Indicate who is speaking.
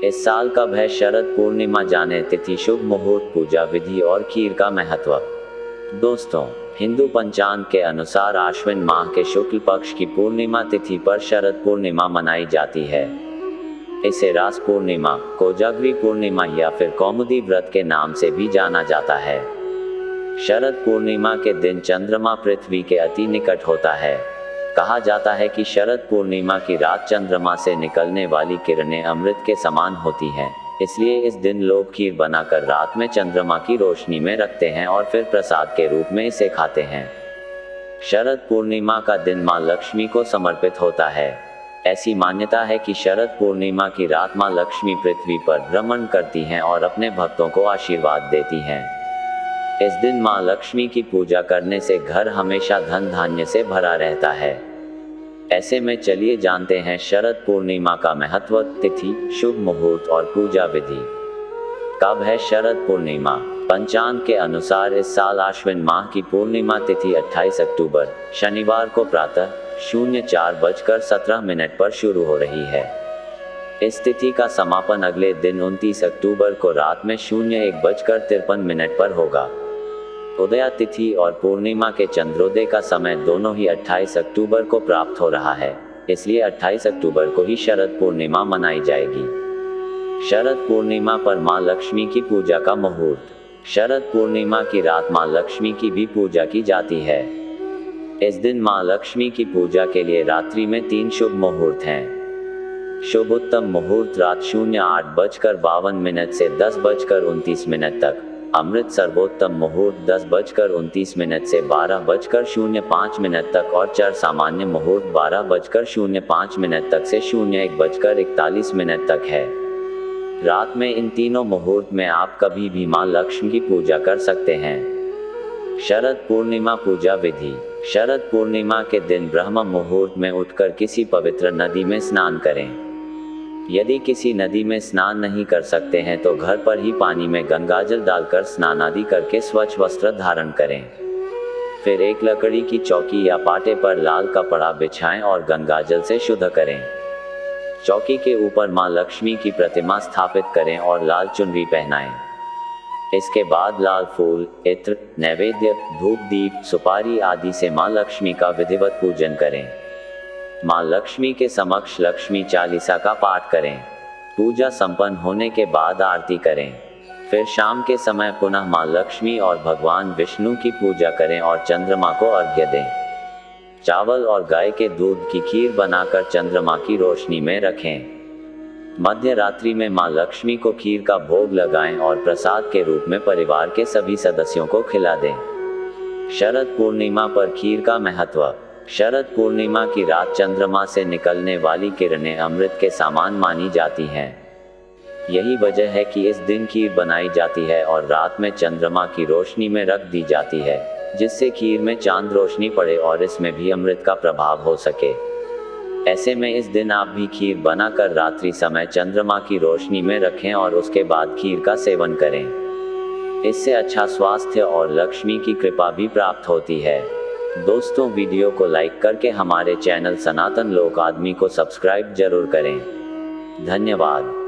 Speaker 1: इस साल कब है शरद पूर्णिमा, जाने तिथि, शुभ मुहूर्त, पूजा विधि और खीर का महत्व। दोस्तों, हिंदू पंचांग के अनुसार आश्विन माह के शुक्ल पक्ष की पूर्णिमा तिथि पर शरद पूर्णिमा मनाई जाती है। इसे रास पूर्णिमा, कोजागरी पूर्णिमा या फिर कौमुदी व्रत के नाम से भी जाना जाता है। शरद पूर्णिमा के दिन चंद्रमा पृथ्वी के अति निकट होता है। कहा जाता है कि शरद पूर्णिमा की रात चंद्रमा से निकलने वाली किरणें अमृत के समान होती हैं, इसलिए इस दिन लोग खीर बनाकर रात में चंद्रमा की रोशनी में रखते हैं और फिर प्रसाद के रूप में इसे खाते हैं। शरद पूर्णिमा का दिन मां लक्ष्मी को समर्पित होता है। ऐसी मान्यता है कि शरद पूर्णिमा की रात मां लक्ष्मी पृथ्वी पर भ्रमण करती हैं और अपने भक्तों को आशीर्वाद देती हैं। इस दिन मां लक्ष्मी की पूजा करने से घर हमेशा धन धान्य से भरा रहता है। ऐसे में चलिए जानते हैं शरद पूर्णिमा का महत्व, तिथि, शुभ मुहूर्त और पूजा विधि। कब है शरद पूर्णिमा? पंचांग के अनुसार इस साल आश्विन माह की पूर्णिमा तिथि 28 अक्टूबर शनिवार को प्रातः 04:17 पर शुरू हो रही है। इस तिथि का समापन अगले दिन 29 अक्टूबर को रात में 01:53 पर होगा। उदया तिथि और पूर्णिमा के चंद्रोदय का समय दोनों ही 28 अक्टूबर को प्राप्त हो रहा है, इसलिए 28 अक्टूबर को ही शरद पूर्णिमा मनाई जाएगी। शरद पूर्णिमा पर मां लक्ष्मी की पूजा का मुहूर्त। शरद पूर्णिमा की रात मां लक्ष्मी की भी पूजा की जाती है। इस दिन मां लक्ष्मी की पूजा के लिए रात्रि में 3 शुभ मुहूर्त हैं। शुभ उत्तम मुहूर्त रात 08:52 से 10:29 तक। अमृत सर्वोत्तम मुहूर्त 10:29 से 12:05 तक और चर सामान्य मुहूर्त 12:05 तक से 01:41 तक है। रात में इन तीनों मुहूर्त में आप कभी भी मां लक्ष्मी की पूजा कर सकते हैं। शरद पूर्णिमा पूजा विधि। शरद पूर्णिमा के दिन ब्रह्म मुहूर्त में उठकर किसी पवित्र नदी में स्नान करें। यदि किसी नदी में स्नान नहीं कर सकते हैं तो घर पर ही पानी में गंगाजल डालकर स्नान आदि करके स्वच्छ वस्त्र धारण करें। फिर एक लकड़ी की चौकी या पाटे पर लाल कपड़ा बिछाएं और गंगाजल से शुद्ध करें। चौकी के ऊपर मां लक्ष्मी की प्रतिमा स्थापित करें और लाल चुनरी पहनाएं। इसके बाद लाल फूल, इत्र, नैवेद्य, धूप, दीप, सुपारी आदि से मां लक्ष्मी का विधिवत पूजन करें। मां लक्ष्मी के समक्ष लक्ष्मी चालीसा का पाठ करें। पूजा संपन्न होने के बाद आरती करें। फिर शाम के समय पुनः मां लक्ष्मी और भगवान विष्णु की पूजा करें और चंद्रमा को अर्घ्य दें। चावल और गाय के दूध की खीर बनाकर चंद्रमा की रोशनी में रखें। मध्य रात्रि में मां लक्ष्मी को खीर का भोग लगाएं और प्रसाद के रूप में परिवार के सभी सदस्यों को खिला दें। शरद पूर्णिमा पर खीर का महत्व। शरद पूर्णिमा की रात चंद्रमा से निकलने वाली किरणें अमृत के समान मानी जाती हैं। यही वजह है कि इस दिन खीर बनाई जाती है और रात में चंद्रमा की रोशनी में रख दी जाती है, जिससे खीर में चांद रोशनी पड़े और इसमें भी अमृत का प्रभाव हो सके। ऐसे में इस दिन आप भी खीर बनाकर रात्रि समय चंद्रमा की रोशनी में रखें और उसके बाद खीर का सेवन करें। इससे अच्छा स्वास्थ्य और लक्ष्मी की कृपा भी प्राप्त होती है। दोस्तों, वीडियो को लाइक करके हमारे चैनल सनातन लोक आदमी को सब्सक्राइब जरूर करें। धन्यवाद।